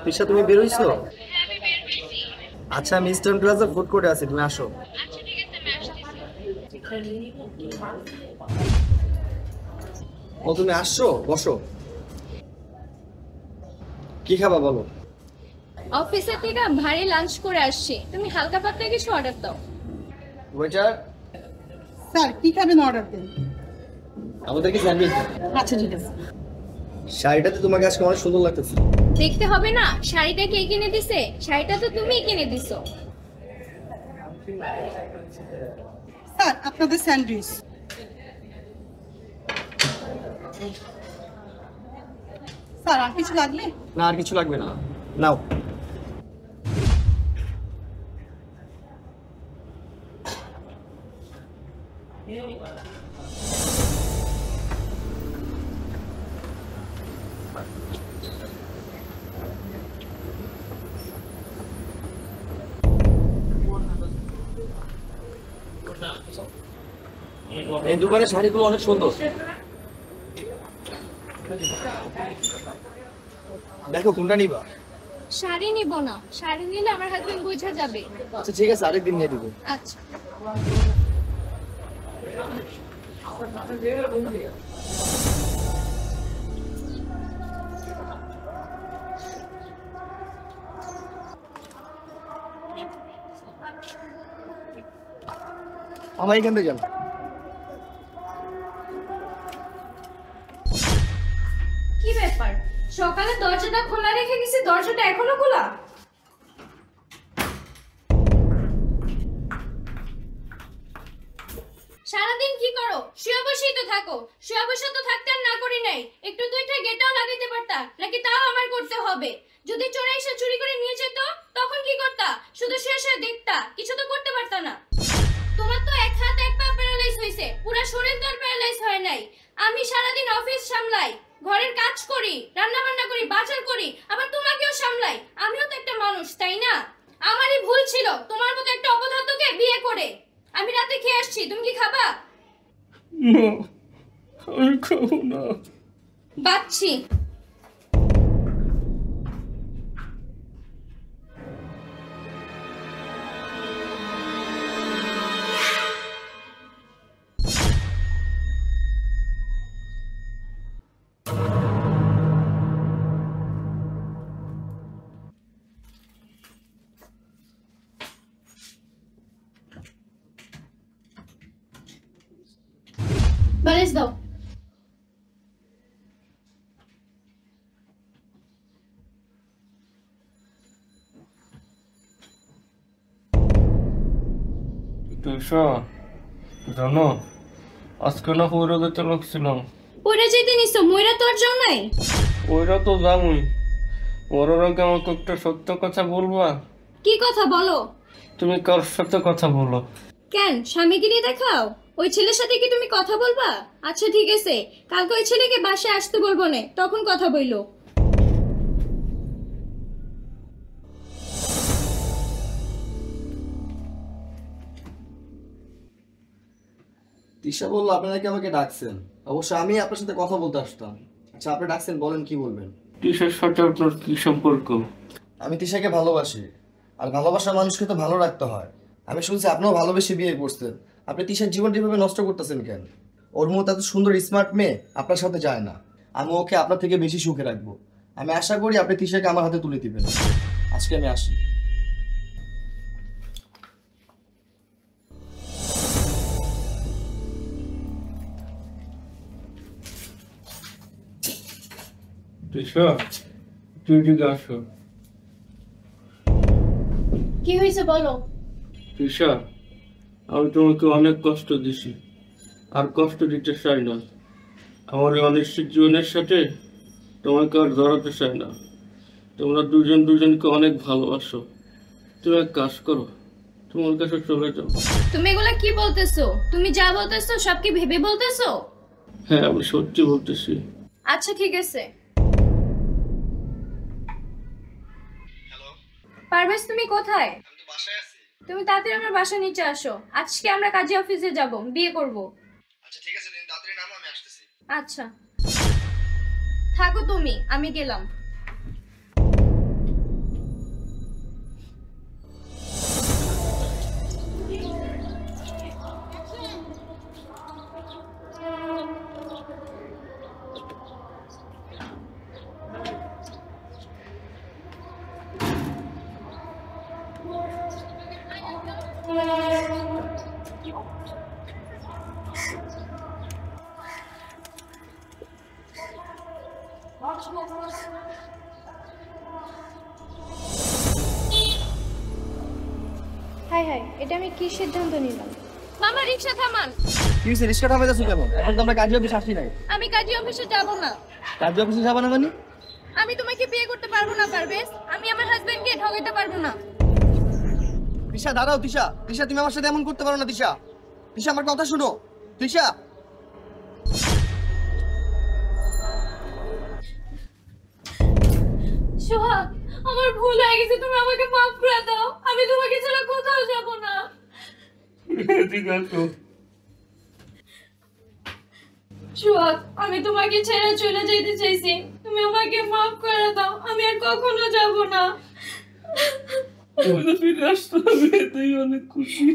তিশা তুমি বের হইছো? আচ্ছা আমি ইস্টার্ন প্লাজা ফুড কোর্টে আছি, তুমি আসো। ও তুমি আসছো, বসো। কি খাবা বলো? অফিসে থেকে ভারী লাঞ্চ করে আসছি, তুমি হালকা পাতলা কিছু অর্ডার দাও। ওয়েটার, স্যার কি খাবেন অর্ডার দেন। আমাদের কি স্যান্ডউইচ? আচ্ছা ঠিক আছে। শাড়িটাতে তোমাকে আজকে অনেক সুন্দর লাগতেছে। দেখতে হবে না শাড়িটা কে কিনে দিছে? শাড়িটা তো তুমিই কিনে দিছো। স্যার আপনাদের স্যান্ডউইচ। স্যার আর কিছু লাগবে? না আর কিছু লাগবে না, নাও। এই দোকানের শাড়িগুলো অনেক সুন্দর, দেখো কোনটা নিবা? শাড়ি নিব না, শাড়ি নিলে আমার হাজবেন্ড বুঝা যাবে। আচ্ছা ঠিক আছে, আরেকদিন নিয়ে দিব। আচ্ছা আমার এখান থেকে যান। কি ব্যাপার, সকালে দরজাটা খোলা রেখে গেছি, দরজাটা এখনো খোলা? সারাদিন কি করো? শুয়ে বসেই তো থাকো। শুয়ে বসে তো থাকতে আর না করি নাই, একটু দুইটা গেটাও লাগাইতে পারতা নাকি? তাও আমার করতে হবে। যদি চোরে এসে চুরি করে নিয়ে যেত তখন কি করতা? শুধু শুয়ে শুয়ে দেখতা, কিছু তো করতে পারতা না। তোমার তো এক হাত এক পা প্যারালাইজ হইছে, পুরো শরীর তো আর প্যারালাইজ হয় নাই। আমি সারাদিন অফিস সামলাই, ঘরের কাজ করি, রান্না বান্না করি, বাজার করি, আবার তোমাকেও সামলাই। আমিও তো একটা মানুষ, তাই না? আমারই ভুল ছিল তোমার মতো একটা অপদার্থকে বিয়ে করে। আমি রাতে খেয়ে আসছি, তুমি কি খাবা? না, আমি খাবো না। বাচ্ছি। বালিশ দাও। তিশা, জানো আজকে না পয়রা যেতে লাগছিলাম। পড়ে যেতে নিছো, মইরা তোর যাও নাই? ওইরা তো জামুই। পরের আগে আমাকে একটা সত্য কথা বলবা? কি কথা বলো? তুমি কার সাথে কথা বলো? কেন, স্বামীগিরি দেখাও? ওই ছেলের সাথে কি তুমি কথা বলবা? আচ্ছা ঠিক আছে, কালকে ওই ছেলেকে বাসায় আসতে বলবো না, তখন কথা বইলো। তিশা বললো আপনি নাকি আমাকে ডাকছেন। অবশ্য আমি আপনার সাথে কথা বলতে আসতাম। আচ্ছা আপনি ডাকছেন, বলেন কি বলবেন? তিশার সাথে আপনার কি সম্পর্ক? আমি তিশাকে ভালোবাসি, আর ভালোবাসার মানুষকে তো ভালো রাখতে হয়। আমি শুনছি আপনিও ভালোবেসে বিয়ে করছেন। আপনি তিশার জীবনটা এভাবে নষ্ট করতেছেন কেন? ওর মতো এত সুন্দর স্মার্ট মেয়ে আপনার সাথে যায় না। আমি ওকে আপনার থেকে বেশি সুখে রাখবো। আমি আশা করি আপনি তিশাকে আমার হাতে তুলে দিবেন। আজকে আমি আসি। তিশা, তুই ঠিক আসো। কি হয়েছে বলো? তিশা, আমি তোমাকে অনেক কষ্ট দিছি, আর কষ্ট দিতে চাই না। আমার এই অনিশ্চিত জীবনের সাথে তোমাকে আর জড়াতে চাই না। তোমরা দুজন দুজনকে অনেক ভালোবাসো। তুমি এক কাজ করো, তোমার কাছে চলে যাও। তুমি এগুলা কি বলতেছো? তুমি যা বলতেছো সব কি ভেবে বলতেছো? হ্যাঁ, আমি সত্যি বলতেছি। আচ্ছা ঠিক আছে। পারভেজ তুমি কোথায়? আমি তো বাসায় আছি। তুমি তাড়াতাড়ি আমার বাসার নিচে আসো, আজকে আমরা কাজী অফিসে যাব, বিয়ে করব। আচ্ছা ঠিক আছে, তাড়াতাড়ি নামো, আমি আসতেছি। আচ্ছা থাকো তুমি, আমি গেলাম। হাই হাই, এটা আমি কি সিদ্ধান্ত নিলাম? মামা রিকশা থামান। কি হয়েছে, রিক্সা থামাইতেছো কেন? এখন তো আমরা কাজী অফিস আসি নাই। আমি কাজী অফিসে যাব না। কাজী অফিসে যাবা না মানে? আমি তোমাকে বিয়ে করতে পারবো না পারবেশ। আমি আমার হাজবেন্ডকে ঠকাতে পারবো না। তিশা দাঁড়াও, তিশা তিশা তুমি আমার সাথে এমন করতে পারো না। তিশা তিশা আমার কথা শুনো। তিশা সোহাগ, আমার ভুল হয়ে গেছে, তুমি আমাকে মাফ করে দাও। আমি তোমাকে ছাড়া কোথাও যাব না। এদিকে আসো। সোহাগ, আমি তোমাকে ছেড়ে চলে যেতে চাইছি, তুমি আমাকে মাফ করে দাও। আমি আর কখনো যাব না। তুমি তো ফিরে আসতে হবে, এতেই অনেক খুশি।